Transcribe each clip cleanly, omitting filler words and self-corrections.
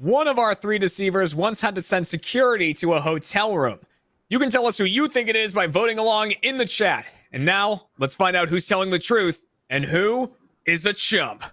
One of our three deceivers once had to send security to a hotel room. You can tell us who you think it is by voting along in the chat. And now, let's find out who's telling the truth and who is a chump.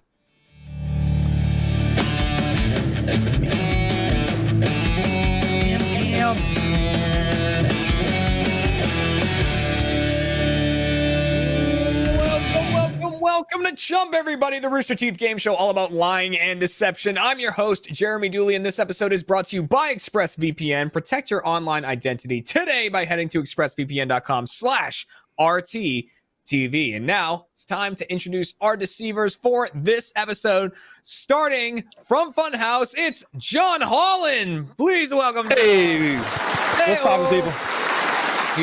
Welcome to Chump, everybody, the Rooster Teeth game show all about lying and deception. I'm your host, Jeremy Dooley, and this episode is brought to you by ExpressVPN. Protect your online identity today by heading to expressvpn.com/RTTV. And now it's time to introduce our deceivers for this episode. Starting from Funhouse, it's John Holland. Please welcome. Hey, what's poppin', people?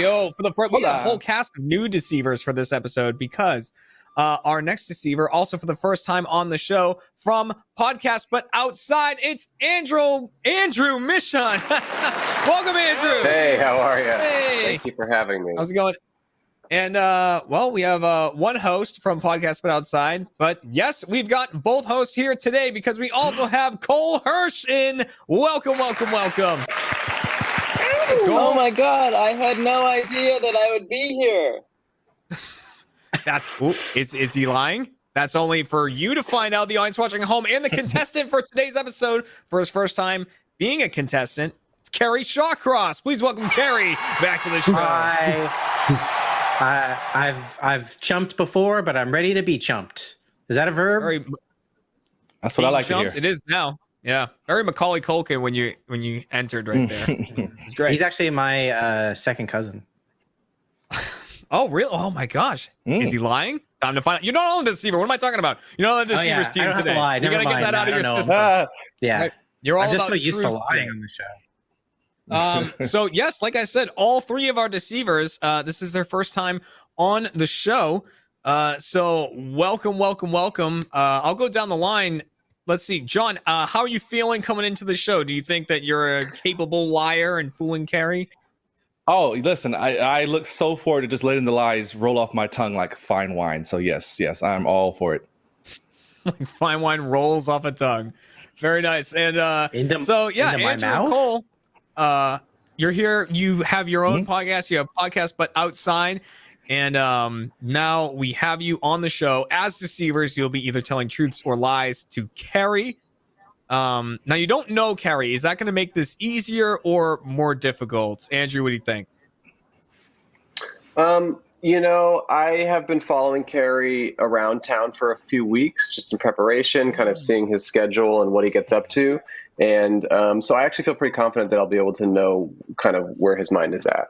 Yo, for the front, we got a whole cast of new deceivers for this episode because our next deceiver, also for the first time on the show from Podcast But Outside, it's Andrew Michon. Welcome, Andrew. Hey, how are you? Hey. Thank you for having me. How's it going? And, well, we have one host from Podcast But Outside, but yes, we've got both hosts here today because we also have Cole Hirsch in. Welcome. Hey, oh my God, I had no idea that I would be here. Is he lying? That's only for you to find out, the audience watching at home, and the contestant for today's episode for his first time being a contestant. It's Kerry Shawcross. Please welcome Kerry back to the show. Hi. I've chumped before, but I'm ready to be chumped. Is that a verb? That's what I like to hear. It is now. Yeah, very Macaulay Culkin when you entered right there. Great. He's actually my second cousin. Oh, really? Oh my gosh. Is he lying? Time to find out. You're not on the deceiver. What am I talking about? You're not on the deceivers team today. You gotta get that out of your system. Yeah. Right. You're all I'm just about so used to lying on the show. So yes, like I said, all three of our deceivers, this is their first time on the show. So welcome. I'll go down the line. Let's see, John, how are you feeling coming into the show? Do you think that you're a capable liar and fooling Kerry? Oh, listen, I look so forward to just letting the lies roll off my tongue like fine wine. So yes, I'm all for it. Like fine wine rolls off a tongue. Very nice. And Andrew and Cole, you're here. You have your own podcast. You have Podcast But Outside. And now we have you on the show as deceivers. You'll be either telling truths or lies to Kerry. Now you don't know Kerry. Is that going to make this easier or more difficult? Andrew, what do you think? I have been following Kerry around town for a few weeks, just in preparation, kind of seeing his schedule and what he gets up to. And so I actually feel pretty confident that I'll be able to know kind of where his mind is at.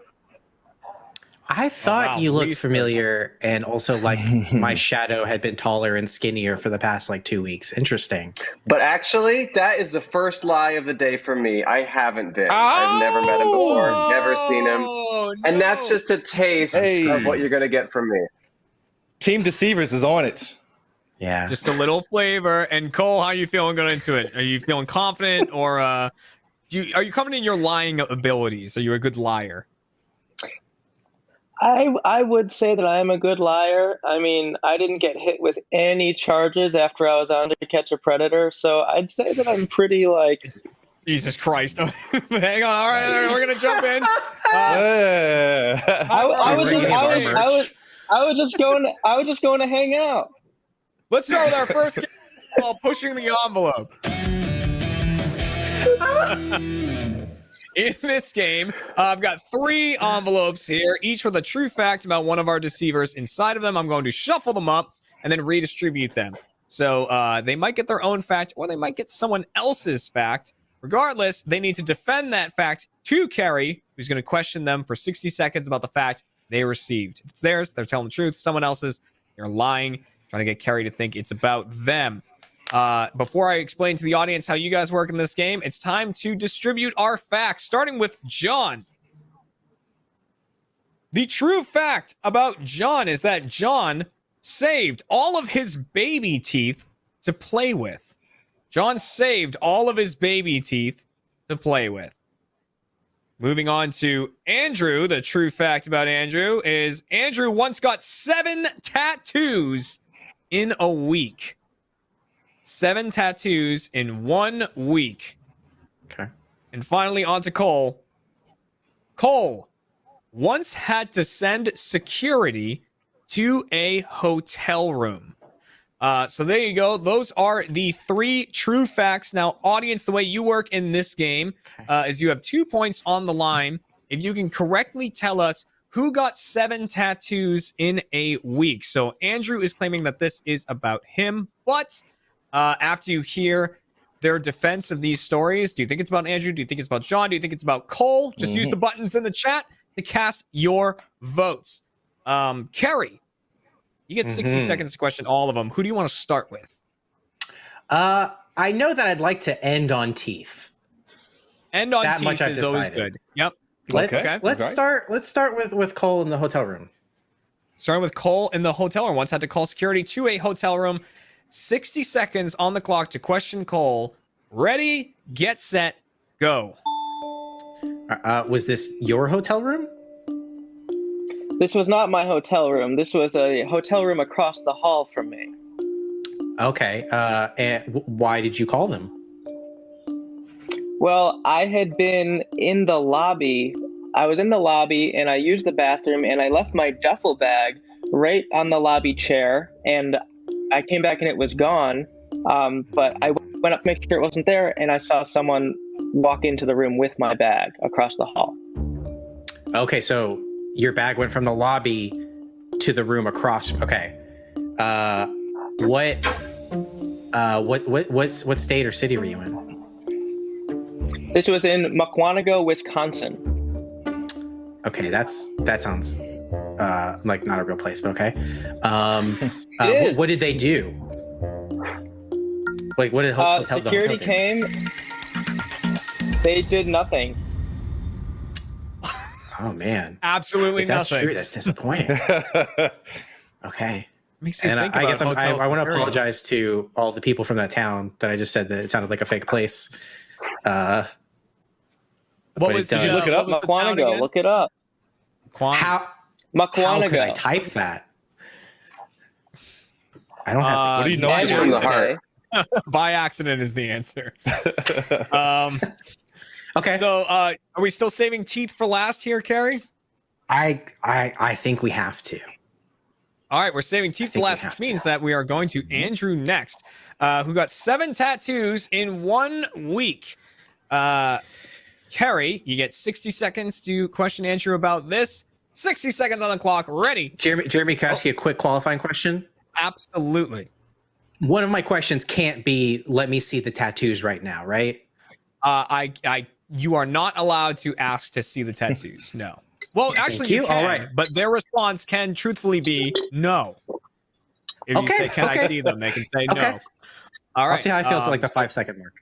I thought you looked familiar, and also like my shadow had been taller and skinnier for the past 2 weeks. Interesting. But actually, that is the first lie of the day for me. I haven't been. I've never met him before, never seen him. And that's just a taste of what you're going to get from me. Team Deceivers is on it. Yeah. Just a little flavor. And Cole, how are you feeling going into it? Are you feeling confident, or are you confident in your lying abilities? Are you a good liar? I would say that I am a good liar. I mean, I didn't get hit with any charges after I was on To Catch a Predator, so I'd say that I'm pretty Jesus Christ! Hang on, all right, we're gonna jump in. I was just going to hang out. Let's start with our first game while pushing the envelope. In this game, I've got 3 envelopes here, each with a true fact about one of our deceivers inside of them. I'm going to shuffle them up and then redistribute them. So they might get their own fact, or they might get someone else's fact. Regardless, they need to defend that fact to Kerry, who's going to question them for 60 seconds about the fact they received. If it's theirs, they're telling the truth. Someone else's, they're lying, trying to get Kerry to think it's about them. Before I explain to the audience how you guys work in this game, it's time to distribute our facts, starting with John. The true fact about John is that John saved all of his baby teeth to play with. John saved all of his baby teeth to play with. Moving on to Andrew, the true fact about Andrew is Andrew once got 7 tattoos in a week. 7 tattoos in 1 week. Okay. And finally, on to Cole. Cole once had to send security to a hotel room. So there you go. Those are the 3 true facts. Now, audience, the way you work in this game is you have 2 points on the line. If you can correctly tell us who got 7 tattoos in a week. So Andrew is claiming that this is about him. But after you hear their defense of these stories, do you think it's about Andrew? Do you think it's about John? Do you think it's about Cole? Just use the buttons in the chat to cast your votes. Kerry, you get 60 seconds to question all of them. Who do you want to start with? I know that I'd like to end on teeth. End on That teeth much I've is always decided. good. Yep. Let's start with Cole in the hotel room. Starting with Cole in the hotel room. Once had to call security to a hotel room. 60 seconds on the clock to question Cole. Ready, get set, go. Was this your hotel room? This was not my hotel room. This was a hotel room across the hall from me. Okay. And why did you call them? Well, I had been in the lobby. I was in the lobby and I used the bathroom and I left my duffel bag right on the lobby chair and I came back and it was gone. But I went up to make sure it wasn't there and I saw someone walk into the room with my bag across the hall. Okay, so your bag went from the lobby to the room across. Okay. What state or city were you in? This was in Mukwonago, Wisconsin. Okay, that sounds like not a real place, but okay. What did they do? Like, what did security came? They did nothing. Oh man, absolutely if that's nothing. True, that's disappointing. Okay. And I guess I want to apologize to all the people from that town that I just said that it sounded like a fake place. What was? Did you look it up? Mukwonago. Look it up. How could I type that? I don't have. What do you know? From the heart. By accident is the answer. Okay. So, are we still saving teeth for last here, Kerry? I think we have to. All right, we're saving teeth for last, which means that we are going to Andrew next, who got 7 tattoos in 1 week. Kerry, you get 60 seconds to question Andrew about this. 60 seconds on the clock. Ready? Jeremy, can I ask you a quick qualifying question? Absolutely. One of my questions can't be, let me see the tattoos right now, right? You are not allowed to ask to see the tattoos. No. Well, actually, you can, all right. But their response can truthfully be no. If you say, can I see them? They can say no. All right. I'll see how I feel at like the 5-second mark.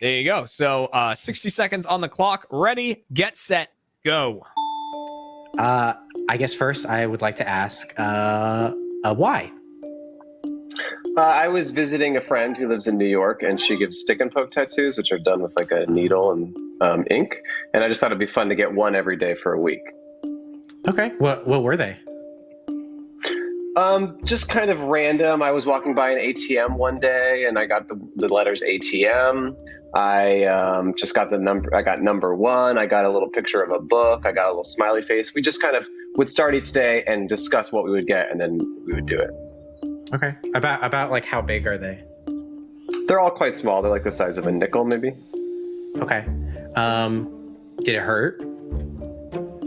There you go. So 60 seconds on the clock. Ready, get set, go. I guess first I would like to ask why? I was visiting a friend who lives in New York, and she gives stick and poke tattoos, which are done with like a needle and ink. And I just thought it'd be fun to get one every day for a week. Okay. What were they? Just kind of random. I was walking by an ATM one day, and I got the letters ATM. I just got the number. I got number 1. I got a little picture of a book. I got a little smiley face. We just kind of would start each day and discuss what we would get, and then we would do it. Okay. About like how big are they? They're all quite small. They're like the size of a nickel, maybe. Okay. Did it hurt?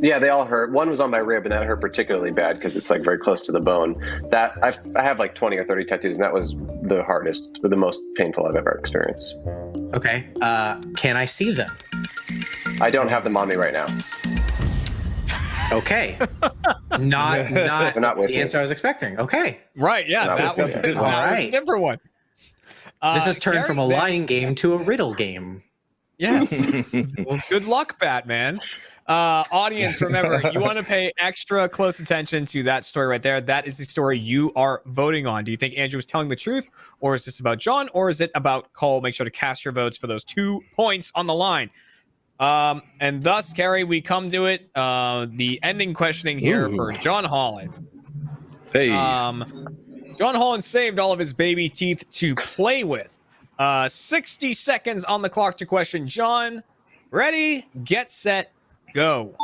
Yeah, they all hurt. One was on my rib, and that hurt particularly bad because it's like very close to the bone. That I have like 20 or 30 tattoos, and that was the hardest, or the most painful I've ever experienced. Okay. Can I see them? I don't have them on me right now. Okay. Not the answer I was expecting. Okay. Right. Yeah. Not That was a different one. This has turned Kerry, from a lying game to a riddle game. Yes. Well, good luck, Batman. Audience, remember, you want to pay extra close attention to that story right there. That is the story you are voting on. Do you think Andrew was telling the truth, or is this about John, or is it about Cole? Make sure to cast your votes for those 2 points on the line. And thus, Kerry, we come to it. The ending questioning here for John Holland. Hey. John Holland saved all of his baby teeth to play with. 60 seconds on the clock to question John. Ready, get set, go.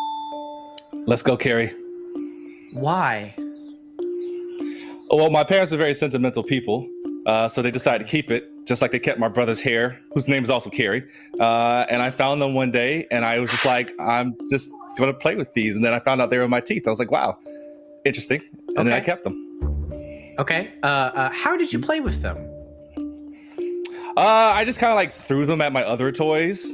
Let's go, Kerry. Why? Well, my parents are very sentimental people, so they decided to keep it, just like they kept my brother's hair, whose name is also Kerry. And I found them one day, and I was just like, I'm just going to play with these. And then I found out they were in my teeth. I was like, wow, interesting. And then I kept them. Okay. How did you play with them? I just kind of like threw them at my other toys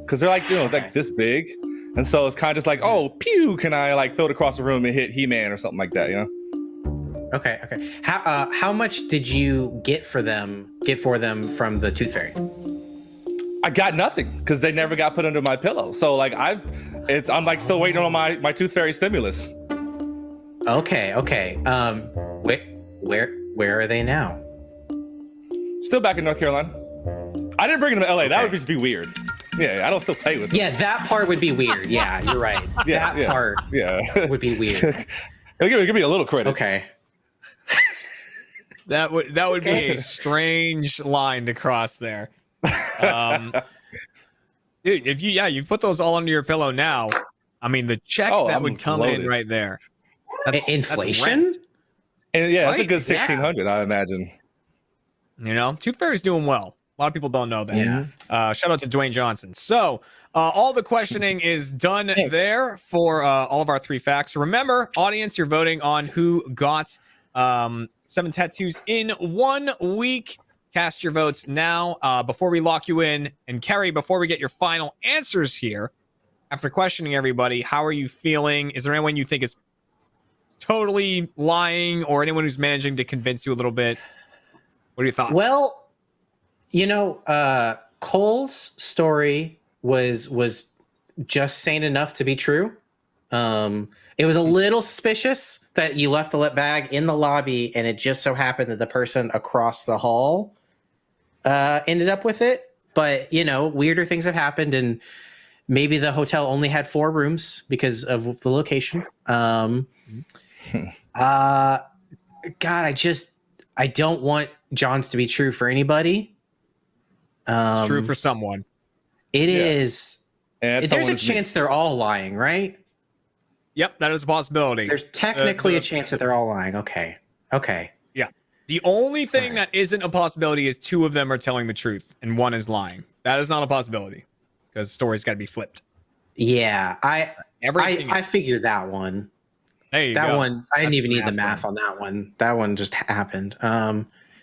because they're like, like this big. And so it's kind of just like, oh, pew, can I like throw it across the room and hit He-Man or something like that, Okay. How much did you get for them from the Tooth Fairy? I got nothing because they never got put under my pillow. So like I'm like still waiting on my Tooth Fairy stimulus. Okay. Where are they now? Still back in North Carolina. I didn't bring them to LA. That would just be weird. Yeah, I don't still play with them. Yeah, that part would be weird. Yeah, you're right. That part would be weird. Give me a little credit. Okay. That would be a strange line to cross there. Dude, if you've put those all under your pillow now, I mean the check that would come in right there. That's inflation? That's and that's a good 1,600, I imagine. Tooth Fairy's doing well. A lot of people don't know that. Yeah. Shout out to Dwayne Johnson. So all the questioning is done there for all of our 3 facts. Remember, audience, you're voting on who got 7 tattoos in 1 week. Cast your votes now before we lock you in. And Kerry, before we get your final answers here, after questioning everybody, how are you feeling? Is there anyone you think is totally lying or anyone who's managing to convince you a little bit? What are your thoughts? Well, Cole's story was just sane enough to be true. It was a little suspicious that you left the bag in the lobby and it just so happened that the person across the hall ended up with it. But, weirder things have happened and maybe the hotel only had 4 rooms because of the location. God, I don't want John's to be true for anybody. It's true for someone. It is. There's a chance they're all lying, right? Yep, that is a possibility. There's technically a chance that they're all lying. Okay. Yeah. The only thing that isn't a possibility is 2 of them are telling the truth and 1 is lying. That is not a possibility because the story's got to be flipped. Yeah, I figured that one. There you that go. One, I didn't even need the math on that one. That one just happened.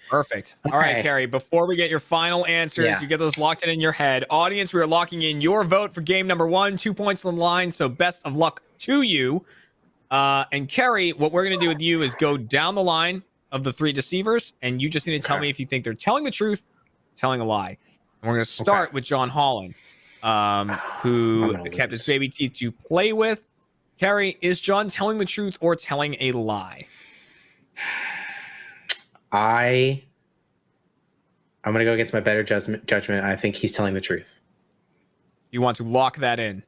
Perfect. Okay. All right, Kerry, before we get your final answers, you get those locked in your head. Audience, we are locking in your vote for game number 1, 2 points on the line, so best of luck to you. And Kerry, what we're going to do with you is go down the line of the 3 deceivers, and you just need to tell me if you think they're telling the truth, telling a lie. And we're going to start with John Holland, who kept his baby teeth to play with. Kerry, is John telling the truth or telling a lie? I'm going to go against my better judgment. I think he's telling the truth. You want to lock that in?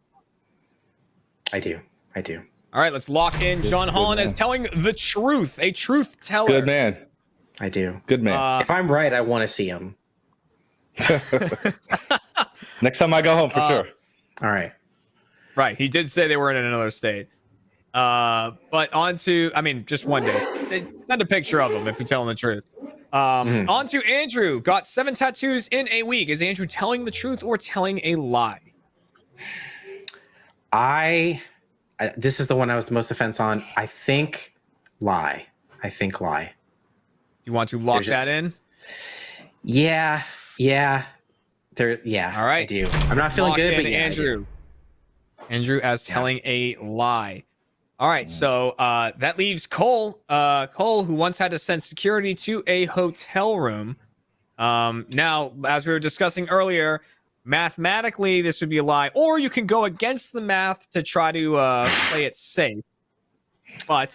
I do. All right, let's lock in John Holland as telling the truth, a truth teller. Good man. I do. Good man. If I'm right, I want to see him. Next time I go home, for sure. All right. Right. He did say they were in another state. But on to, just one day. Send a picture of him if you're telling the truth. On to Andrew. Got 7 tattoos in a week. Is Andrew telling the truth or telling a lie? This is the one I was the most offense on. I think lie. You want to lock that in? Yeah. All right. I do. I'm not feeling good, but Andrew. Andrew as telling a lie. All right, so that leaves Cole. Cole, who once had to send security to a hotel room. Now, as we were discussing earlier, mathematically this would be a lie, or you can go against the math to try to play it safe. But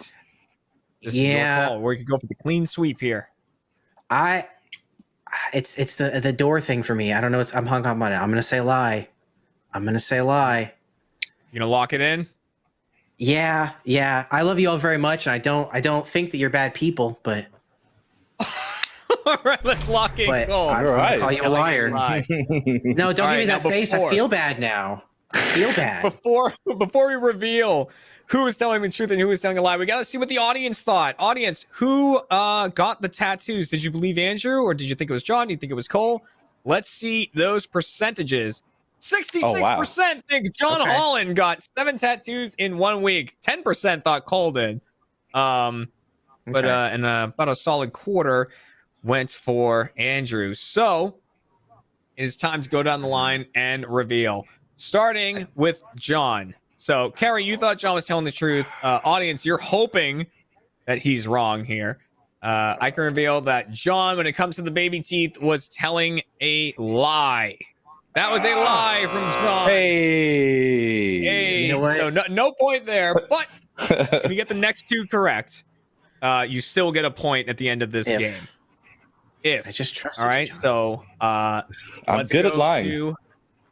this is your call, or you could go for the clean sweep here. It's the door thing for me. I don't know. I'm hung up on it. I'm gonna say lie. You gonna lock it in? Yeah. I love you all very much, and I don't think that you're bad people, but All right, let's lock in But Cole. I'm All gonna right. call you a Telling liar. lie. No, don't All give me right, that now face. I before- feel bad now. I feel bad. Before we reveal who is telling the truth and who is telling a lie, we gotta see what the audience thought. Audience, who got the tattoos? Did you believe Andrew, or did you think it was John? Do you think it was Cole? Let's see those percentages. 66% think John Okay. Holland got 7 tattoos in 1 week. 10% thought Cole did. But Okay. and about a solid quarter went for Andrew. So it is time to go down the line and reveal. Starting with John. So, Kerry, you thought John was telling the truth. Audience, you're hoping that he's wrong here. I can reveal that John, when it comes to the baby teeth, was telling a lie. That was a lie from John. Hey, You know what? so no point there. But if you get the next 2 correct, you still get a point at the end of this game. If I just trusted all you, right, John. so I'm let's good go at lying. to-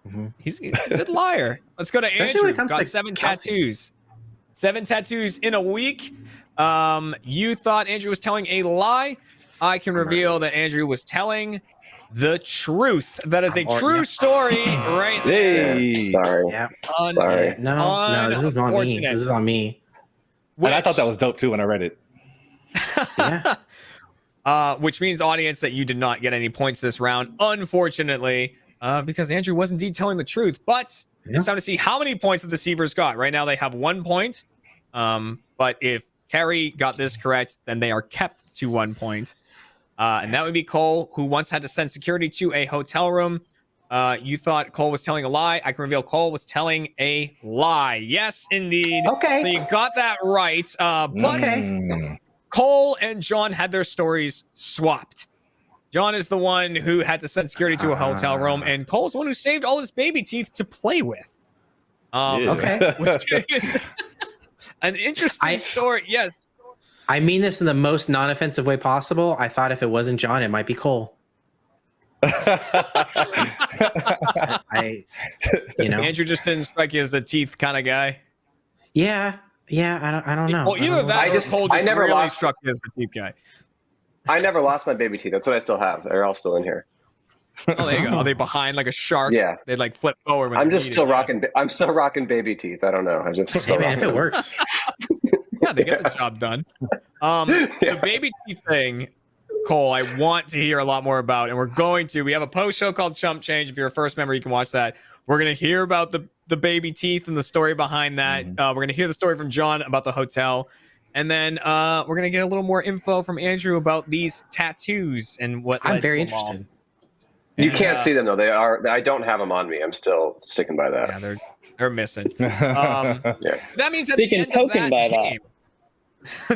Mhm. He's a good liar. Let's go to Especially when Andrew. it comes Got to 7 Kelsey. tattoos. 7 tattoos in a week. You thought Andrew was telling a lie. I can reveal that Andrew was telling the truth. That is a true story right there. Hey. Sorry. Yeah. Sorry. Yeah. No, this is on me. Unfortunate. This is on me. And I thought that was dope too when I read it. Yeah. Which means, audience, that you did not get any points this round, unfortunately, because Andrew was indeed telling the truth. But Yeah. it's time to see how many points the deceivers got. Right now, they have 1 point. But if Kerry got this correct, then they are kept to 1 point. And that would be Cole, who once had to send security to a hotel room. You thought Cole was telling a lie. I can reveal Cole was telling a lie. Yes, indeed. Okay. So you got that right. But Mm. Cole and John had their stories swapped. John is the one who had to send security to a hotel room, and Cole's the one who saved all his baby teeth to play with. Yeah. Okay. Which is an interesting story. Yes. I mean this in the most non-offensive way possible. I thought if it wasn't John, it might be Cole. Andrew just didn't strike you as a teeth kind of guy. Yeah. I don't know. Well, either that or Cole just never really lost- struck you as a teeth guy. I never lost my baby teeth. That's what I still have. They're all still in here. Oh, there you go. Are they behind like a shark? Yeah. They like flip forward. When I'm they just eat still it. rocking. I'm still rocking baby teeth. I don't know. I just Hey still man, if rocking it works. Yeah, they get the job done. The baby teeth thing, Cole, I want to hear a lot more about, and we're going to. We have a post show called Chump Change. If you're a first member, you can watch that. We're gonna hear about the baby teeth and the story behind that. We're gonna hear the story from John about the hotel, and then we're gonna get a little more info from Andrew about these tattoos and what. I'm led very to them all. interested. You And, can't see them though. They are. I don't have them on me. I'm still sticking by that. Yeah, they're missing. Yeah. That means at the Sticking end of token that by that. game,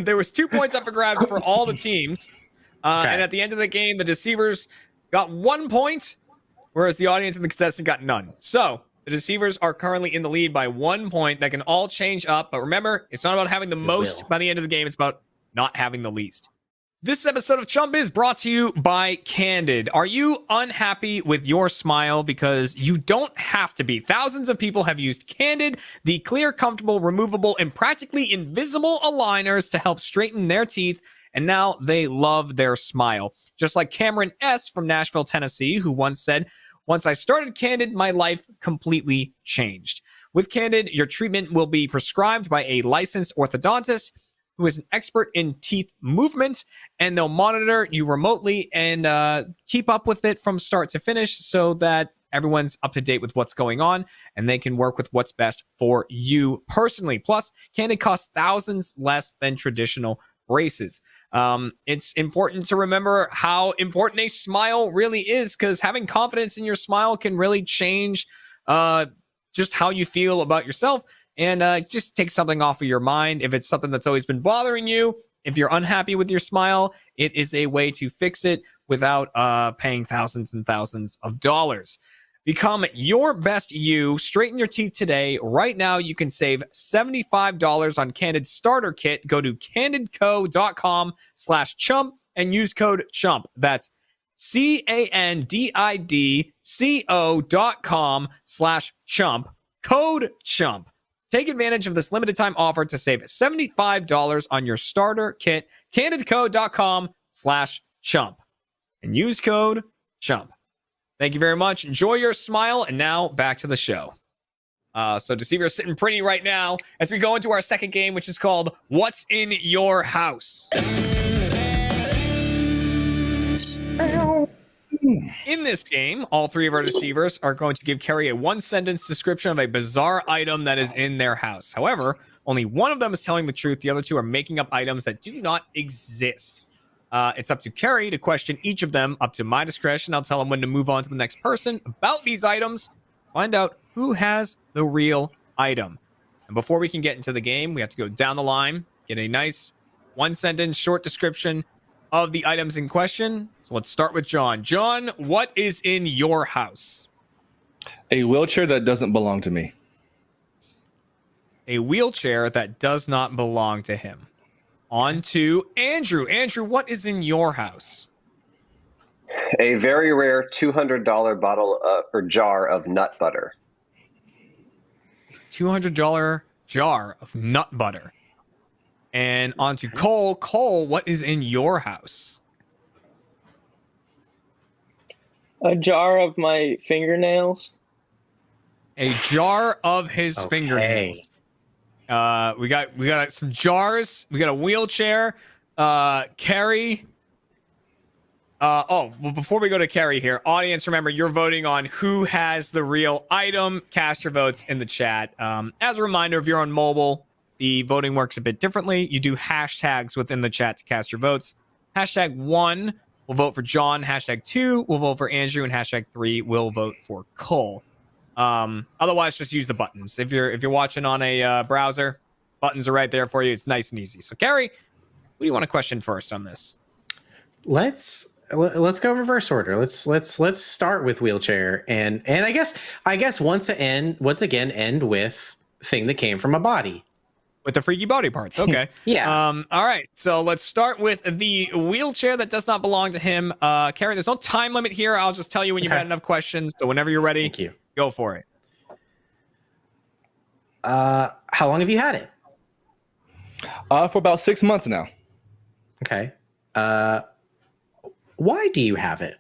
there was 2 points up for grabs for all the teams. Okay. And at the end of the game, the deceivers got 1 point, whereas the audience and the contestant got none. So the deceivers are currently in the lead by 1 point. That can all change up. But remember, it's not about having the most will. by the end of the game. It's about not having the least. This episode of Chump is brought to you by Candid. Are you unhappy with your smile? Because you don't have to be. Thousands of people have used Candid, the clear, comfortable, removable, and practically invisible aligners to help straighten their teeth, and now they love their smile. Just like Cameron S. from Nashville, Tennessee, who once said, "Once I started Candid, my life completely changed." With Candid, your treatment will be prescribed by a licensed orthodontist who is an expert in teeth movement, and they'll monitor you remotely and keep up with it from start to finish so that everyone's up to date with what's going on and they can work with what's best for you personally. Plus, Candid costs thousands less than traditional braces. It's important to remember how important a smile really is, because having confidence in your smile can really change just how you feel about yourself. And just take something off of your mind. If it's something that's always been bothering you, if you're unhappy with your smile, it is a way to fix it without paying thousands and thousands of dollars. Become your best you. Straighten your teeth today. Right now, you can save $75 on Candid Starter Kit. Go to candidco.com/chump and use code CHUMP. That's CANDIDCO.com/chump. Code CHUMP. Take advantage of this limited time offer to save $75 on your starter kit. CandidCo.com/chump. and use code CHUMP. Thank you very much. Enjoy your smile. And now back to the show. So Deceiver is sitting pretty right now as we go into our second game, which is called What's in Your House? In this game, all three of our deceivers are going to give Kerry a one-sentence description of a bizarre item that is in their house. However, only one of them is telling the truth. The other two are making up items that do not exist. It's up to Kerry to question each of them up to my discretion. I'll tell him when to move on to the next person about these items. Find out who has the real item. And before we can get into the game, we have to go down the line, get a nice one-sentence short description of the items in question. So let's start with John. John, what is in your house? A wheelchair that doesn't belong to me. A wheelchair that does not belong to him. On to Andrew. Andrew, what is in your house? A very rare $200 bottle or jar of nut butter. $200 jar of nut butter. And on to Cole. Cole, what is in your house? A jar of my fingernails. A jar of his fingernails. We got some jars. We got a wheelchair. Kerry. Well, before we go to Kerry here, audience, remember you're voting on who has the real item. Cast your votes in the chat. As a reminder, if you're on mobile, the voting works a bit differently. You do hashtags within the chat to cast your votes. Hashtag 1 will vote for John. Hashtag 2 will vote for Andrew, and hashtag 3 will vote for Cole. Otherwise, just use the buttons. If you're watching on a browser, buttons are right there for you. It's nice and easy. So, Kerry, what do you want to question first on this? Let's go reverse order. Let's start with wheelchair and I guess once again end with thing that came from a body. With the freaky body parts. Okay. Yeah. All right. So let's start with the wheelchair that does not belong to him. Kerry, there's no time limit here. I'll just tell you when you've had enough questions. So whenever you're ready, Thank you. Go for it. How long have you had it? For about 6 months now. Okay. Why do you have it?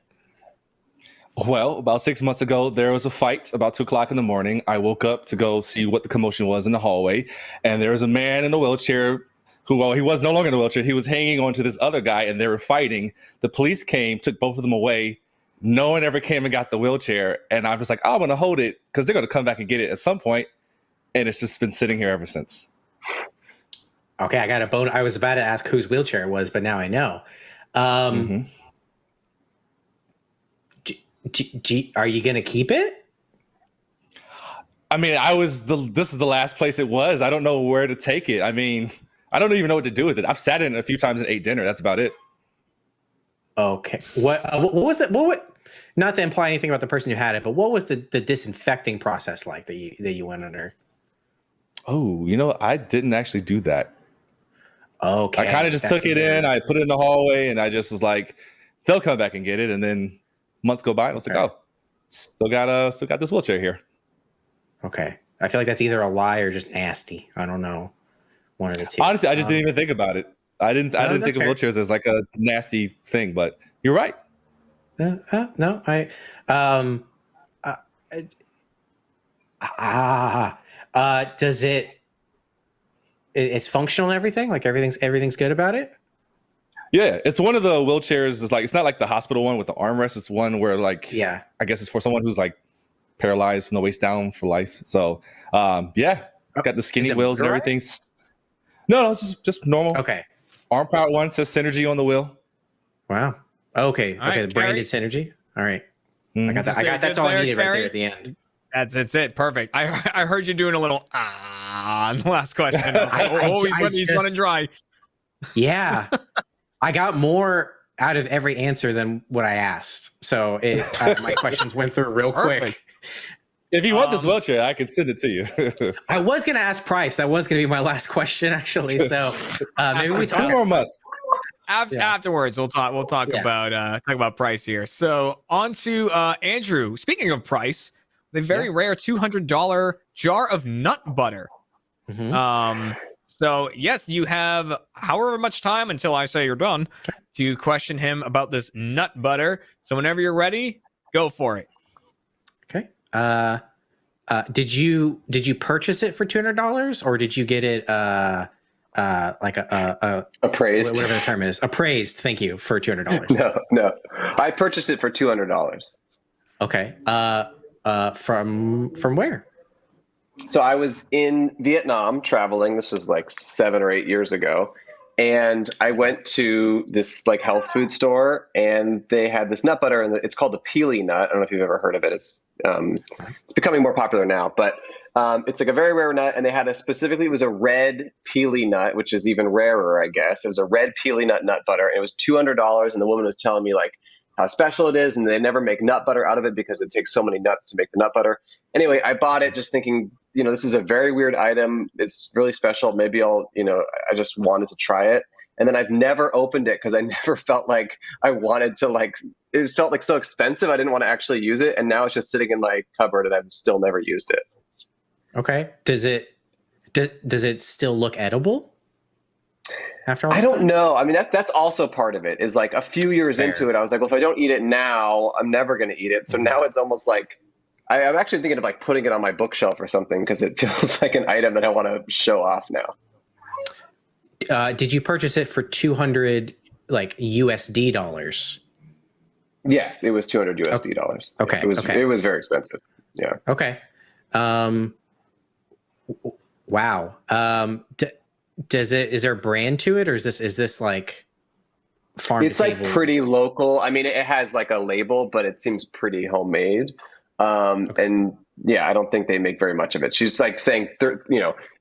Well, about 6 months ago, there was a fight about 2:00 in the morning. I woke up to go see what the commotion was in the hallway. And there was a man in a wheelchair who, well, he was no longer in a wheelchair. He was hanging on to this other guy and they were fighting. The police came, took both of them away. No one ever came and got the wheelchair. And I was like, I'm going to hold it because they're going to come back and get it at some point. And it's just been sitting here ever since. Okay, I got a bone. I was about to ask whose wheelchair it was, but now I know. Are you going to keep it? I mean, this is the last place it was. I don't know where to take it. I mean, I don't even know what to do with it. I've sat in it a few times and ate dinner. That's about it. Okay. What was it? Not to imply anything about the person who had it, but what was the disinfecting process like that you went under? Oh, I didn't actually do that. Okay. I kind of just took it in. I put it in the hallway, and I just was like, they'll come back and get it. And then months go by, and I was like, oh, still got this wheelchair here. Okay. I feel like that's either a lie or just nasty. I don't know. One of the two. Honestly, I just didn't even think about it. I didn't think of wheelchairs as like a nasty thing, but you're right. No, does it's functional and everything? Like everything's good about it? Yeah, it's one of the wheelchairs. It's not like the hospital one with the armrest. It's one where I guess it's for someone who's like paralyzed from the waist down for life. So I've got the skinny wheels and everything. No, it's just normal. Okay. Arm power one says Synergy on the wheel. Wow. Okay. All right, the branded Synergy. All right. Mm-hmm. I got that. That's all I needed right there at the end. That's it. Perfect. I heard you doing a little on the last question. I was like, he's running dry. Yeah. I got more out of every answer than what I asked. So my questions went through real quick. If you want this wheelchair, I can send it to you. I was going to ask price. That was going to be my last question, actually. So maybe we talk 2 more months. Afterwards, we'll talk about price here. So on to Andrew. Speaking of price, the very rare $200 jar of nut butter. Mm-hmm. So, yes, you have however much time until I say you're done to question him about this nut butter. So, whenever you're ready, go for it. Okay. Did you purchase it for $200 or did you get it like a Appraised. whatever the term is, appraised? Thank you, for $200. No. I purchased it for $200. Okay. From where? So I was in Vietnam traveling. This was like 7 or 8 years ago. And I went to this like health food store and they had this nut butter and it's called the Peely nut. I don't know if you've ever heard of it. It's becoming more popular now, but it's like a very rare nut. And they had it was a red Peely nut, which is even rarer, I guess. It was a red Peely nut butter. And it was $200. And the woman was telling me like how special it is. And they never make nut butter out of it because it takes so many nuts to make the nut butter. Anyway, I bought it just thinking, this is a very weird item. It's really special. Maybe I just wanted to try it. And then I've never opened it because I never felt like I wanted to it felt like so expensive. I didn't want to actually use it. And now it's just sitting in my cupboard and I've still never used it. Okay. Does it still look edible after all this I don't time? know. I mean, that's also part of it is like a few years Fair. into it. I was like, well, if I don't eat it now, I'm never going to eat it. So now it's almost like I'm actually thinking of like putting it on my bookshelf or something because it feels like an item that I want to show off now. Did you purchase it for $200 like USD dollars? Yes, it was $200 USD dollars. Okay. It was very expensive. Yeah. Okay. Wow. Is there a brand to it or is this like farm It's to like table? pretty local. I mean, it has like a label, but it seems pretty homemade. And yeah, I don't think they make very much of it. She's like saying,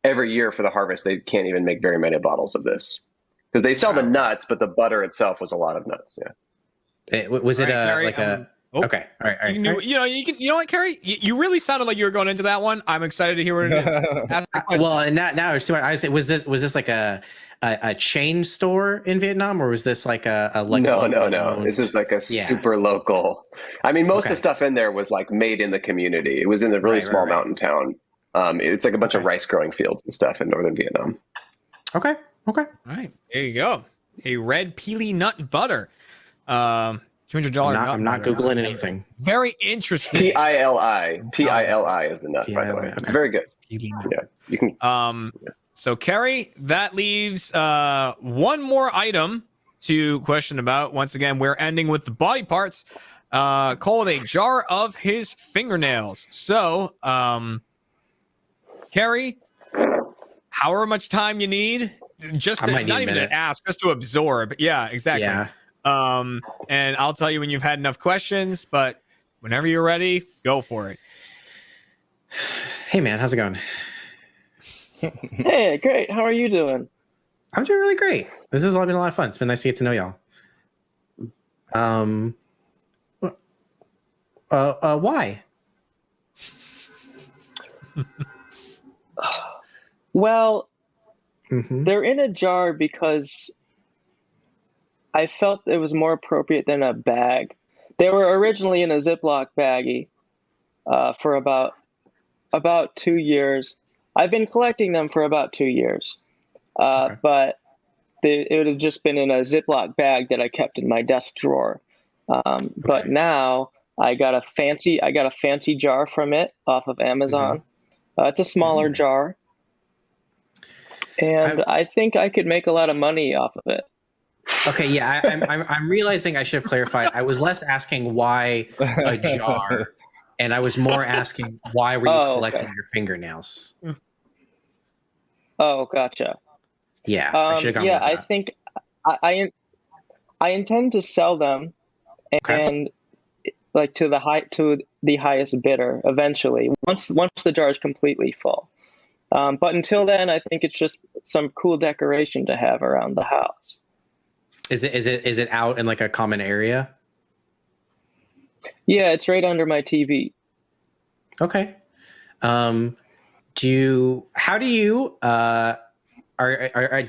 every year for the harvest, they can't even make very many bottles of this because they sell the nuts, but the butter itself was a lot of nuts. Yeah. Was it Carrie, Oh. Okay. All right. You know what, Kerry? You really sounded like you were going into that one. I'm excited to hear what it is. Ask the question. Well, and now I say, was this like a chain store in Vietnam, or was this like a like no. This is like a super local. I mean, most of the stuff in there was like made in the community. It was in a really small mountain town. It's like a bunch of rice growing fields and stuff in northern Vietnam. Okay. All right, there you go. A red Peely nut butter. $200. I'm not Googling anything. Very interesting. P-I-L-I is the nut, by the way. Okay. It's very good. Yeah, you can. So Kerry, that leaves one more item to question about. Once again, we're ending with the body parts. Called a jar of his fingernails. So, Kerry, however much time you need, just to, not even to ask, just to absorb. Yeah, exactly. Yeah. And I'll tell you when you've had enough questions, but whenever you're ready, go for it. Hey man, how's it going? Hey, great. How are you doing? I'm doing really great. This has been a lot of fun. It's been nice to get to know y'all. Why? Well, they're in a jar because I felt it was more appropriate than a bag. They were originally in a Ziploc baggie for about 2 years. I've been collecting them for about 2 years, but it would have just been in a Ziploc bag that I kept in my desk drawer. But now I got a fancy jar from it off of Amazon. It's a smaller jar, and I think I could make a lot of money off of it. Okay, yeah, I'm realizing I should have clarified. I was less asking why a jar, and I was more asking why were you collecting your fingernails? Oh, gotcha. Yeah, I should have gone with that. I think I intend to sell them, and like to the highest bidder eventually. Once the jar is completely full. But until then, I think it's just some cool decoration to have around the house. Is it out in like a common area? Yeah, it's right under my TV. Okay. Do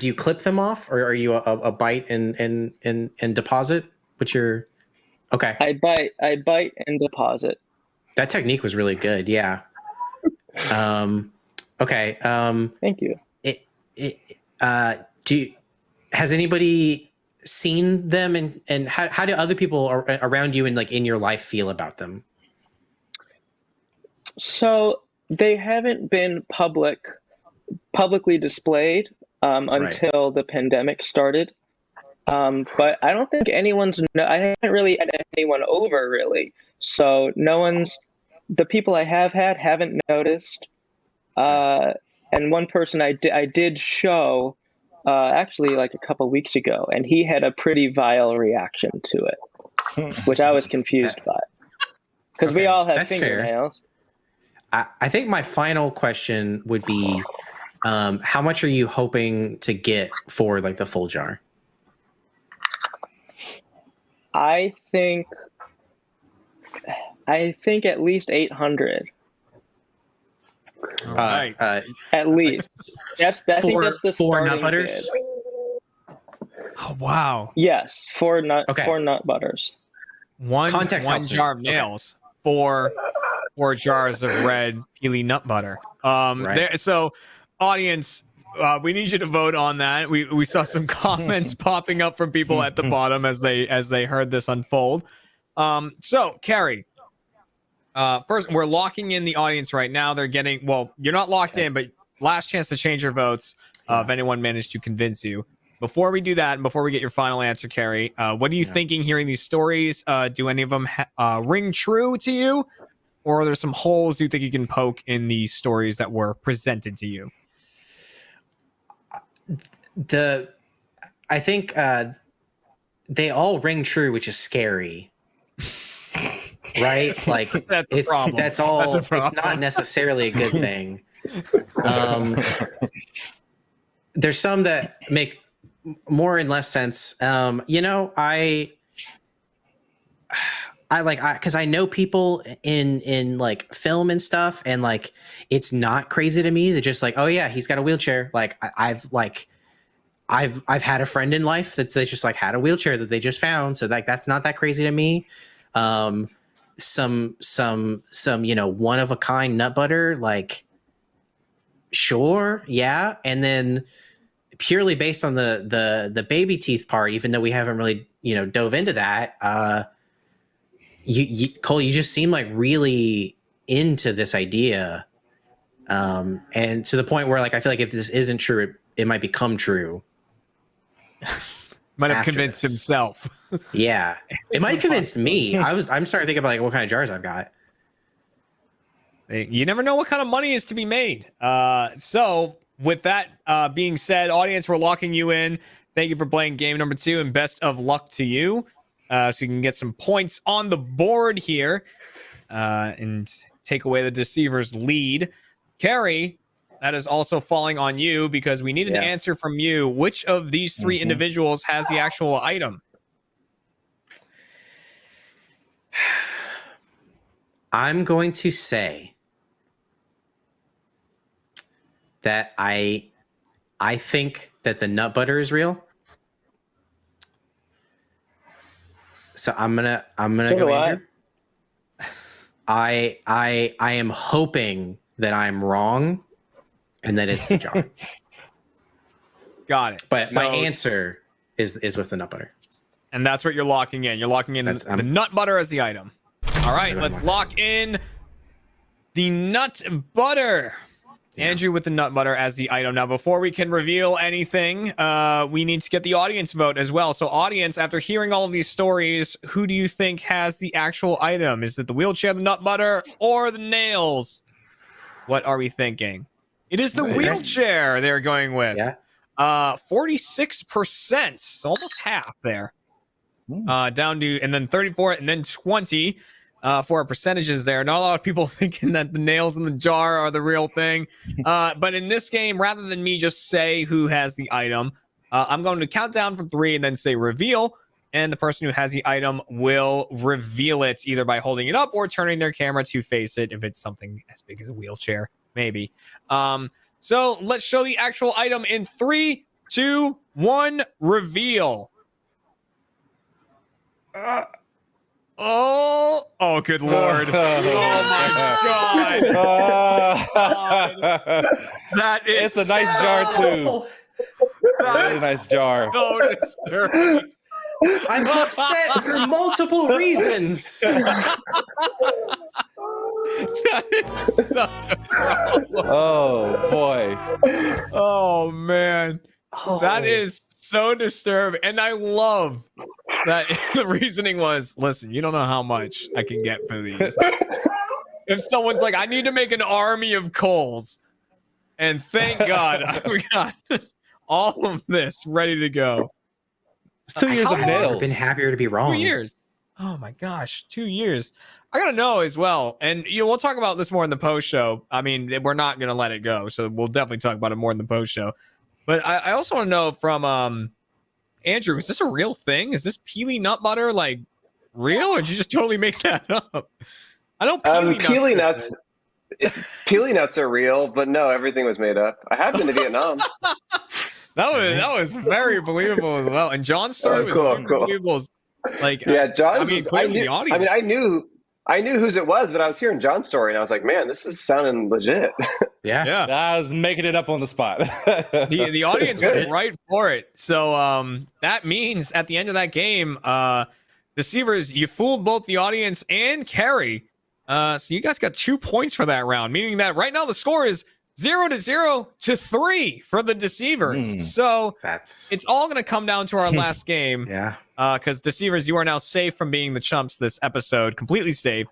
you clip them off, or are you a bite and deposit? What's your okay? I bite and deposit. That technique was really good. Yeah. Okay. Thank you. has anybody seen them, and how do other people around you and like in your life feel about them? So they haven't been publicly displayed until the pandemic started. But I don't think I haven't really had anyone over really. So the people I have had haven't noticed. And one person I did show actually like a couple weeks ago, and he had a pretty vile reaction to it, which I was confused by. Because we all have fingernails. I think my final question would be, how much are you hoping to get for like the full jar? I think at least 800. All right. At least. I think that's the four starting nut butters. bid. Oh, wow. Yes, four nut butters. One Context jar of nails, four jars of red peely nut butter. So audience, we need you to vote on that. We saw some comments popping up from people at the bottom as they heard this unfold. So Kerry, first we're locking in the audience right now. They're getting, well, you're not locked in, but last chance to change your votes if anyone managed to convince you. Before we do that, and before we get your final answer, Kerry, what are you thinking hearing these stories? Do any of them ring true to you? Or are there some holes you think you can poke in the stories that were presented to you? I think they all ring true, which is scary. Right? Like That's a problem. That's all. It's not necessarily a good thing. There's some that make more and less sense. Because I know people in like film and stuff, and like it's not crazy to me. They're just like, oh yeah, he's got a wheelchair. Like I've had a friend in life they just like had a wheelchair that they just found, so like that's not that crazy to me. Some one of a kind nut butter, like sure, yeah, and then purely based on the baby teeth part, even though we haven't really dove into that. Cole, you just seem like really into this idea, and to the point where like I feel like if this isn't true, it might become true. Might have convinced himself. Yeah, it might have convinced me. I'm starting to think about like what kind of jars I've got. You never know what kind of money is to be made. So with that being said, audience, we're locking you in. Thank you for playing game number 2, and best of luck to you. So you can get some points on the board here and take away the deceiver's lead. Kerry, that is also falling on you because we needed an answer from you. Which of these 3 individuals has the actual item? I'm going to say that I think that the nut butter is real. So I'm gonna go Andrew. I am hoping that I'm wrong and that it's the jar. Got it. But my answer is with the nut butter. And that's what you're locking in. You're locking in the nut butter as the item. All right, let's lock in the nut butter. Yeah. Andrew with the nut butter as the item. Now, before we can reveal anything, we need to get the audience vote as well. So, audience, after hearing all of these stories, who do you think has the actual item? Is it the wheelchair, the nut butter, or the nails? What are we thinking? It is the wheelchair they're going with. Yeah. 46%, so almost half there. Down to, and then 34, and then 20. For our percentages there. Not a lot of people thinking that the nails in the jar are the real thing. But in this game, rather than me just say who has the item, I'm going to count down from 3 and then say reveal. And the person who has the item will reveal it either by holding it up or turning their camera to face it if it's something as big as a wheelchair, maybe. So let's show the actual item in 3, 2, 1, reveal. Oh, good Lord. Oh my God. That is, it's a nice jar too. Really nice jar. So disturbing. I'm upset for multiple reasons. That is such a problem. Oh boy. Oh man. That is so disturbing. And I love that the reasoning was, listen, you don't know how much I can get for these. If someone's like, I need to make an army of coals, and thank God we got all of this ready to go. It's 2 years of I've never nails. been happier to be wrong. 2 years. Oh my gosh, 2 years. I gotta know as well. And we'll talk about this more in the post show. I mean, we're not gonna let it go, so we'll definitely talk about it more in the post show. But I also want to know from Andrew, is this a real thing? Is this Peely nut butter like real, or did you just totally make that up? I know Peely nuts are real, but no, everything was made up. I have been to Vietnam. That was very believable as well. And John's story was super believable. Like, yeah, John's. clearly the audience. I knew whose it was, but I was hearing John's story, and I was like, man, this is sounding legit. Yeah. I was making it up on the spot. The audience went right for it. So that means at the end of that game, Deceivers, you fooled both the audience and Kerry. So you guys got 2 points for that round, meaning that right now the score is 0-0 to 3 for the Deceivers. So it's all going to come down to our last game. Yeah. Because Deceivers, you are now safe from being the chumps this episode, completely safe.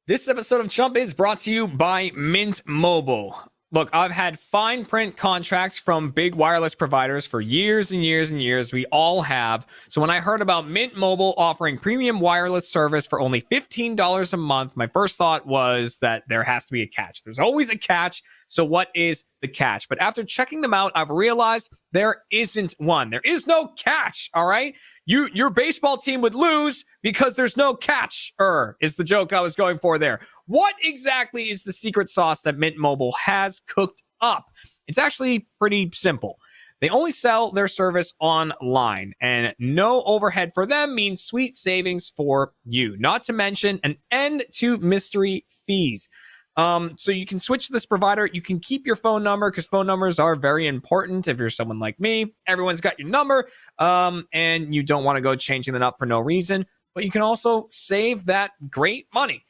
This episode of Chump is brought to you by Mint Mobile. Look, I've had fine print contracts from big wireless providers for years and years and years. We all have. So when I heard about Mint Mobile offering premium wireless service for only $15 a month, my first thought was that there has to be a catch. There's always a catch. So what is the catch? But after checking them out, I've realized there isn't one. There is no catch, all right? Your baseball team would lose because there's no catch, is the joke I was going for there. What exactly is the secret sauce that Mint Mobile has cooked up? It's actually pretty simple. They only sell their service online, and no overhead for them means sweet savings for you. Not to mention an end to mystery fees. So you can switch to this provider. You can keep your phone number because phone numbers are very important. If you're someone like me, everyone's got your number, and you don't want to go changing it up for no reason. But you can also save that great money.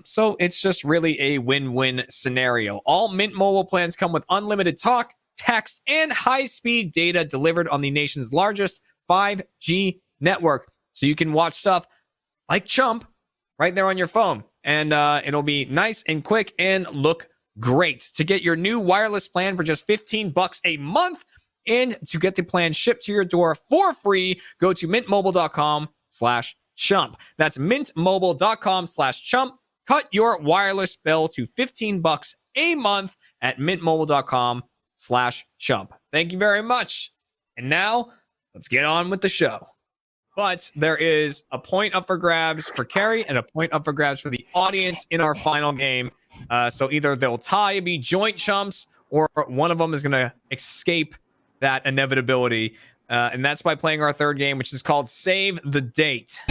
So it's just really a win-win scenario. All Mint Mobile plans come with unlimited talk, text, and high-speed data delivered on the nation's largest 5G network. So you can watch stuff like Chump right there on your phone. And it'll be nice and quick and look great. To get your new wireless plan for just $15 a month and to get the plan shipped to your door for free, go to mintmobile.com/chump. That's mintmobile.com/chump. Cut your wireless bill to $15 a month at mintmobile.com/chump. Thank you very much. And now let's get on with the show. But there is a point up for grabs for Kerry and a point up for grabs for the audience in our final game. So either they'll tie and be joint chumps, or one of them is going to escape that inevitability. And that's by playing our third game, which is called Save the Date.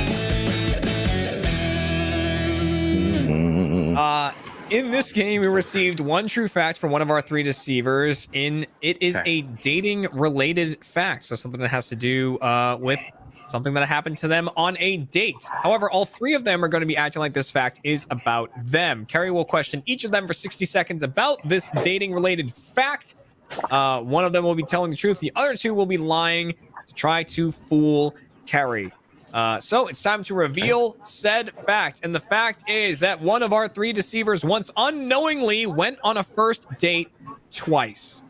In this game, we received one true fact from one of our three deceivers. It is a dating-related fact, so something that has to do with something that happened to them on a date. However, all three of them are going to be acting like this fact is about them. Kerry will question each of them for 60 seconds about this dating-related fact. One of them will be telling the truth. The other two will be lying to try to fool Kerry. So it's time to reveal said fact. And the fact is that one of our three deceivers once unknowingly went on a first date twice.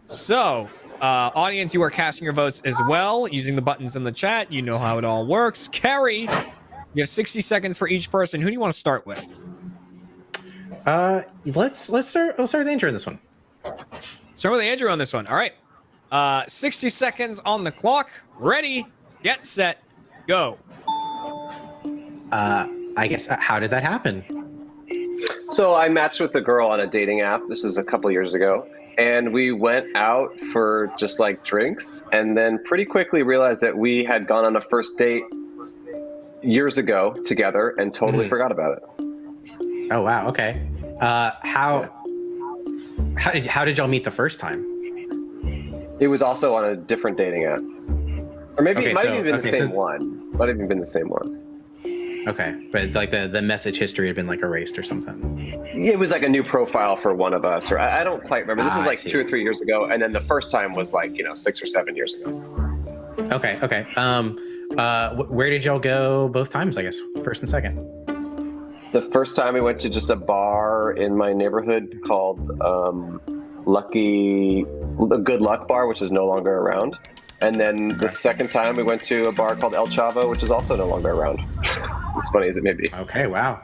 So, audience, you are casting your votes as well using the buttons in the chat. You know how it all works. Kerry, you have 60 seconds for each person. Who do you want to start with? Let's start with Andrew in this one. Start with Andrew on this one. All right. 60 seconds on the clock. Ready, get set, go. I guess, how did that happen? So I matched with a girl on a dating app. This was a couple years ago. And we went out for just like drinks, and then pretty quickly realized that we had gone on a first date years ago together and totally forgot about it. Oh wow. Okay. How did y'all meet the first time? It was also on a different dating app, or maybe Okay, it might have so- even been okay, the same so- one. Might have even been the same one. Okay, but like the message history had been like erased or something. It was like a new profile for one of us, or I don't quite remember. This was I like see. 2 or 3 years ago, and then the first time was like 6 or 7 years ago. Okay. Okay. Where did y'all go both times? I guess first and second. The first time we went to just a bar in my neighborhood called the Good Luck Bar, which is no longer around. And then the second time we went to a bar called El Chavo, which is also no longer around. As funny as it may be. Okay. Wow.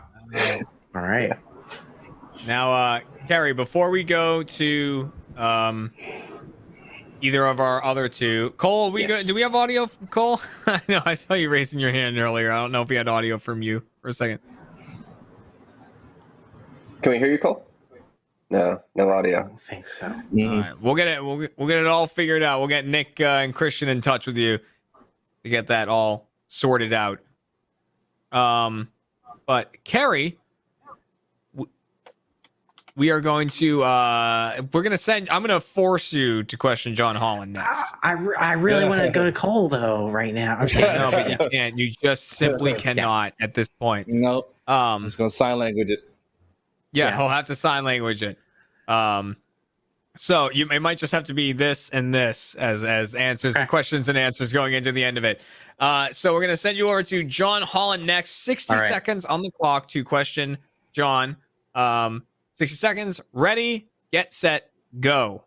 All right. Now, Kerry, before we go to either of our other two, Cole, Yes. do we have audio from Cole? No, I saw you raising your hand earlier. I don't know if we had audio from you for a second. Can we hear you, Cole? No I audio. don't think so. All right, we'll get it. We'll get it all figured out. We'll get Nick and Christian in touch with you to get that all sorted out. But Kerry, we are going to I'm going to force you to question John Holland next. I really want to go to Cole though right now. I'm just kidding. No, but you can't. You just simply cannot at this point. Nope. I'm just gonna sign language it. Yeah, Yeah. he'll have to sign language it. So it might just have to be this and this as answers, Okay. questions and answers going into the end of it. So we're gonna send you over to John Holland next. 60 All right. seconds on the clock to question John. 60 seconds. Ready, get set, go.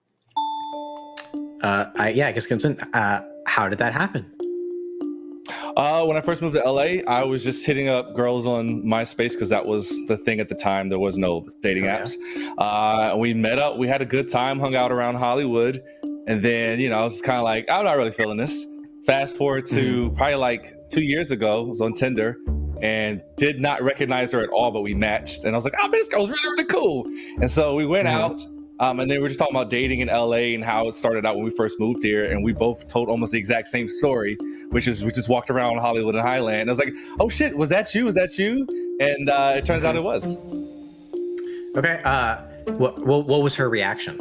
I guess Gibson. How did that happen? When I first moved to LA, I was just hitting up girls on MySpace because that was the thing at the time. There was no dating Okay. apps. We met up. We had a good time, hung out around Hollywood. And then, I was kind of like, I'm not really feeling this. Fast forward to probably like 2 years ago, I was on Tinder and did not recognize her at all, but we matched. And I was like, oh, man, this girl's really, really cool. And so we went out. And then we were just talking about dating in LA and how it started out when we first moved here. And we both told almost the exact same story, which is we just walked around Hollywood and Highland. And I was like, oh shit, was that you? Was that you? And it turns out it was. Okay. What was her reaction?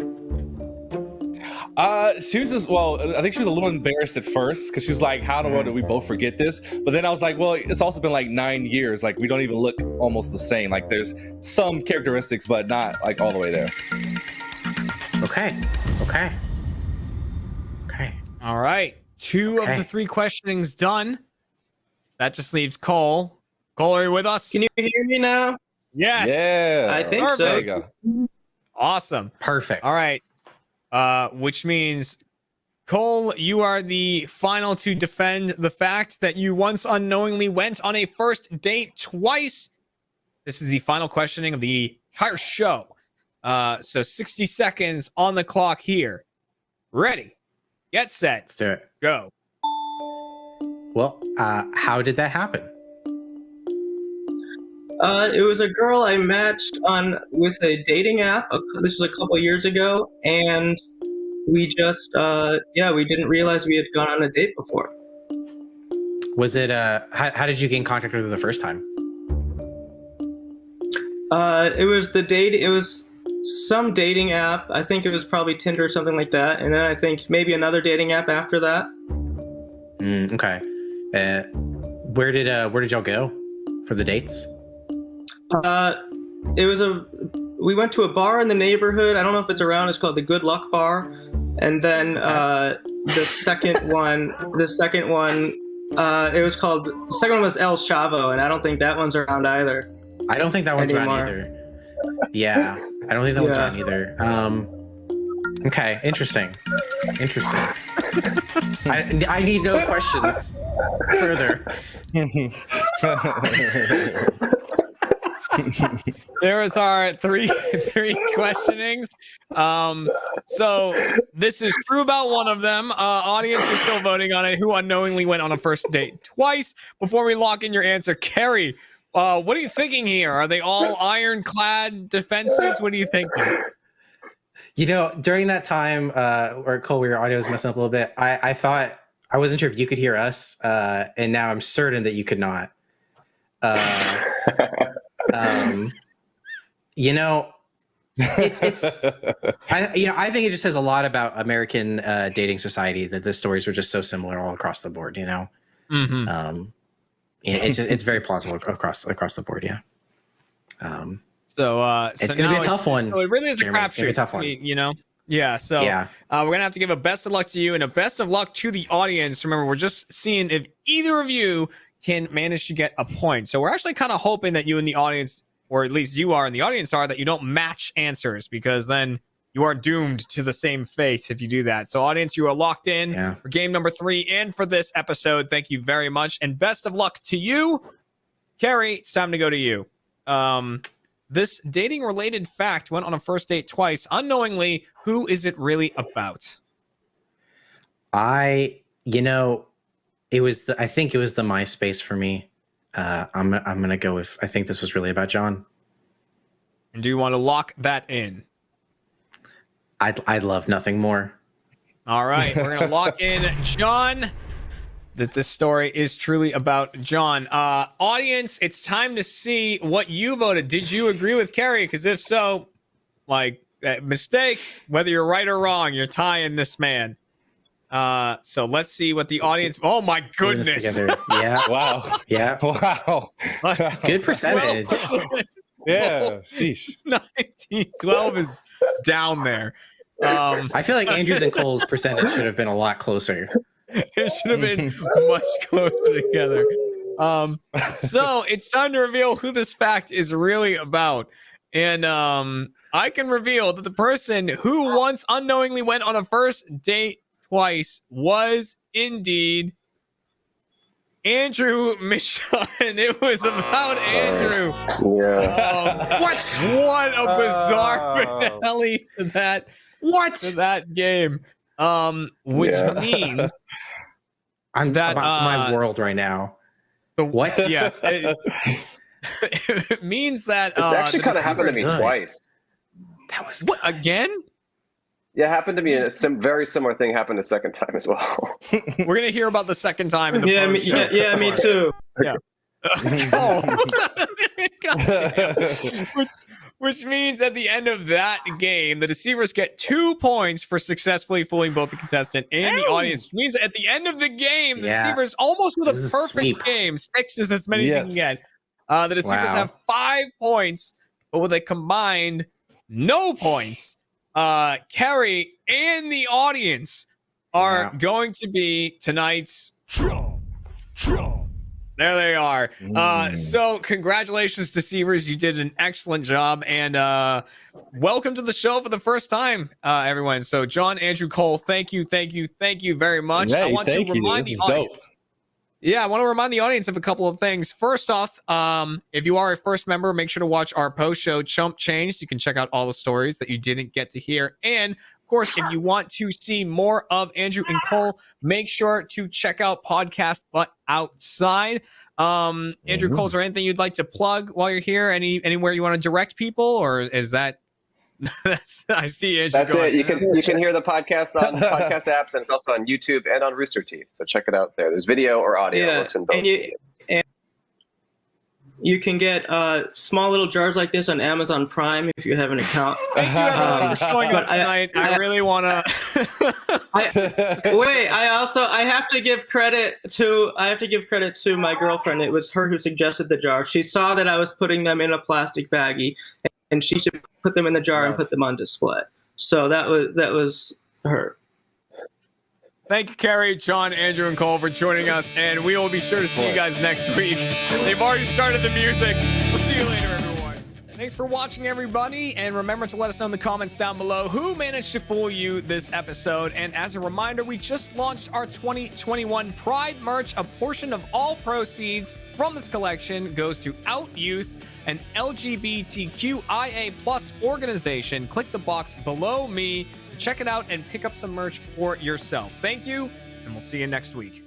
She was just, I think she was a little embarrassed at first because she's like, how in the world did we both forget this? But then I was like, well, it's also been like 9 years. Like we don't even look almost the same. Like there's some characteristics, but not like all the way there. Okay. All right. Two of Okay. the three questionings done. That just leaves Cole. Cole, are you with us? Can you hear me now? Yes. Yeah. I think so. There you go. Awesome. Perfect. All right. Which means, Cole, you are the final to defend the fact that you once unknowingly went on a first date twice. This is the final questioning of the entire show. So 60 seconds on the clock here. Ready, get set, Let's do it. go. Well, how did that happen? It was a girl I matched on with a dating app. This was a couple years ago, and we just we didn't realize we had gone on a date before. Was it how did you get in contact with her the first time? It was it was some dating app. I think it was probably Tinder or something like that, and then I think maybe another dating app after that. Okay. Where did y'all go for the dates? It was we went to a bar in the neighborhood. I don't know if it's around. It's called the Good Luck Bar. And then the second one, it was called, the second one was El Chavo, and I don't think that one's around either. I don't think that one's around Anymore. either. Yeah, I don't think that one's Yeah. around either. Okay, interesting. I need no questions further. There is our three questionings. So this is true about one of them. Audience is still voting on it. Who unknowingly went on a first date twice? Before we lock in your answer, Kerry, what are you thinking here? Are they all ironclad defenses? What do you think? During that time, where Cole, your audio was messing up a little bit, I thought, I wasn't sure if you could hear us, and now I'm certain that you could not. You know, it's I think it just says a lot about American dating society that the stories were just so similar all across the board. You know, it's very plausible across the board. Yeah. So it's gonna be a tough one. So it really is a crapshoot. Tough one. You know. Yeah. So we're gonna have to give a best of luck to you and a best of luck to the audience. Remember, we're just seeing if either of you can manage to get a point. So we're actually kind of hoping that you in the audience, or at least you are in the audience, are that you don't match answers, because then you are doomed to the same fate if you do that. So audience, you are locked in for game number 3 and for this episode. Thank you very much. And best of luck to you. Kerry, it's time to go to you. This dating related fact went on a first date twice. Unknowingly, who is it really about? I think it was the MySpace for me. I'm gonna go with, I think this was really about John. And do you want to lock that in? I'd love nothing more. All right, we're gonna lock in John. That this story is truly about John. Audience, it's time to see what you voted. Did you agree with Kerry? Because if so, mistake, whether you're right or wrong, you're tying this man. So let's see what the audience. Oh my goodness! Yeah. Wow. Yeah. Wow. Good percentage. Yeah. Sheesh. 1912 is down there. I feel like Andrews and Cole's percentage should have been a lot closer. It should have been much closer together. So it's time to reveal who this fact is really about. And I can reveal that the person who once unknowingly went on a first date twice was indeed Andrew Michon. It was about Andrew. Yeah. What a bizarre finale to that game. Which means I'm that about my world right now. What? Yes. It means that It's actually kind of happened to me twice. That was what, again? Yeah, it happened to me. A very similar thing happened a second time as well. We're gonna hear about the second time in the post show. Yeah, me too. Yeah. Which means at the end of that game, the deceivers get 2 points for successfully fooling both the contestant and the audience. Which means at the end of the game, the deceivers almost with a perfect game. 6 is as many as you can get. The deceivers have 5 points, but with a combined no points, Kerry and the audience are going to be tonight's There they are. So congratulations, deceivers. You did an excellent job. And welcome to the show for the first time, everyone. So John, Andrew, Cole, thank you very much. Hey, I want to remind the audience. Dope. Yeah, I want to remind the audience of a couple of things. First off, if you are a first member, make sure to watch our post-show Chump Changed. You can check out all the stories that you didn't get to hear. And of course, if you want to see more of Andrew and Cole, make sure to check out Podcast But Outside. Andrew Cole, is there anything you'd like to plug while you're here? Anywhere you want to direct people, or is that? I see Andrew. That's it. You can hear the podcast on podcast apps, and it's also on YouTube and on Rooster Teeth. So check it out there. There's video or audio. Yeah, Works in both. and you can get small little jars like this on Amazon Prime if you have an account. Thank you everyone for showing up tonight. I really want to. I have to give credit to my girlfriend. It was her who suggested the jar. She saw that I was putting them in a plastic baggie, and she should put them in the jar and put them on display. So that was her. Thank you, Kerry, John, Andrew, and Cole for joining us, and we will be sure to see you guys next week. They've already started the music. We'll see you later, everyone. Thanks for watching, everybody, and remember to let us know in the comments down below who managed to fool you this episode. And as a reminder, we just launched our 2021 Pride merch. A portion of all proceeds from this collection goes to Out Youth, an LGBTQIA+ organization. Click the box below me. Check it out and pick up some merch for yourself. Thank you, and we'll see you next week.